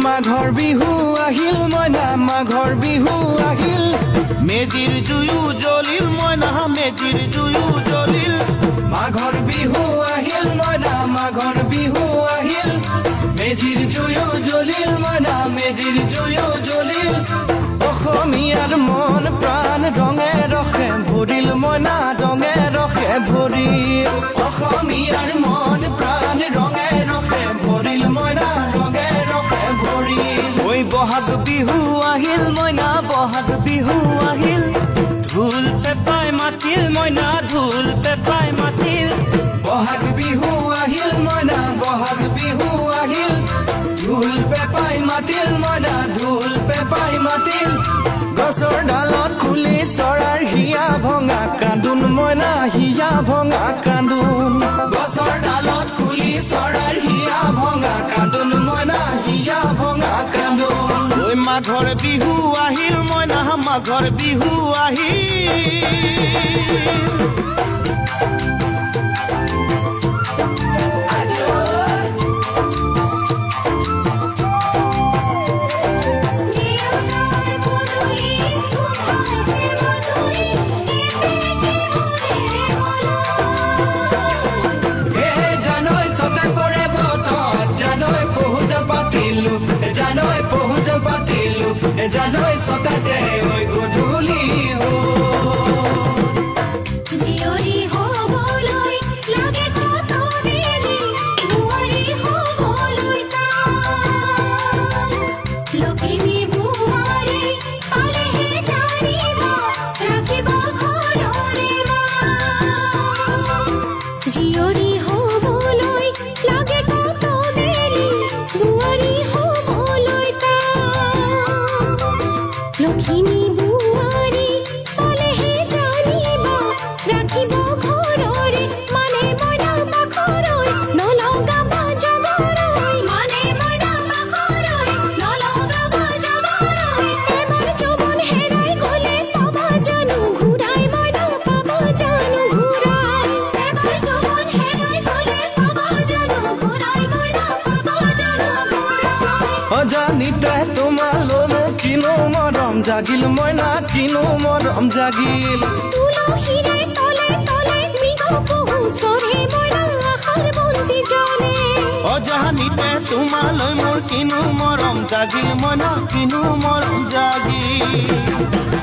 মাঘৰ বিহু আহিল মইনা মাঘৰ বিহু আহিল মেজিৰ জুয়ো জ্বলিল মইনা মেজিৰ জুয়ো জ্বলিল মাঘৰ বিহু আহিল মইনা মাঘৰ বিহু আহিল মেজিৰ জুয়ো জ্বলিল মইনা মেজিৰ জুয়ো জ্বলিল অসমীয়াৰ মন প্ৰাণ ৰঙে ৰসে ভৰিল মইনা ৰঙে ৰসে ভৰিল অসমীয়াৰ মন প্ৰাণ ৰঙে ৰসে ভৰিল মইনা ৰঙে ৰসে ভৰিল ঐ বহাগ বিহু আহিল মইনা বহাগ বিহু আহিল ঢোল পেপাই মাতিল মইনা ঢোল পেপাই মাতিল বহাগ বিহু আহিল মইনা বহাগ বিহু আহিল ঢোল পেপাই মাতিল মইনা ঢোল পেপাই মাতিল গছৰ ডালত খুলি চৰাৰ হিয়া ভঙা কান্দোন মইনা হিয়া ভঙা কান্দোন গছৰ ডালত খুলি চৰাৰ হিয়া ভঙা কান্দোন মইনা হিয়া ভঙা কান্দোন ঐ মাঘৰ বিহু আহিল মইনা মাঘৰ বিহু আহিল জানৈ পহুজল পাতিলো জানৈ সতাতে ঐ গধূলি জিয়ৰী হ'বলৈ লাগে কত বেলি বোৱাৰী হ'বলৈ লখিমী বোৱাৰী পালেহে জানিব ৰাখিব ঘৰৰে মা জিয়ৰী হ'বলৈ লাগে কত বেলি বোৱাৰী লখিমী বোৱাৰী পালেহে জানিব ৰাখিব ঘৰৰে মানে মইনা পাখৰৈ নলগাব জগৰৈ মানে মইনা পাখৰৈ নলগাব জগৰৈ এবাৰ যৌৱন হেৰাই গ'লে পাবা জানো ঘূৰাই মইনা পাবা জানো ঘূৰাই এবাৰ যৌৱন হেৰাই গ'লে পাবা জানো ঘূৰাই মইনা পাবা জানো ঘূৰাই অজানিতে তোমালৈ কিনো মৰম জাগিল মইনা কিনো মৰম জাগিল তুলসীৰে তলে তলে মৃগ পহু চৰে মইনা আশাৰ বন্তি জ্বলে অজানিতে তোমালৈ মোৰ কিনো মৰম জাগিল মইনা কিনো মৰম জাগিল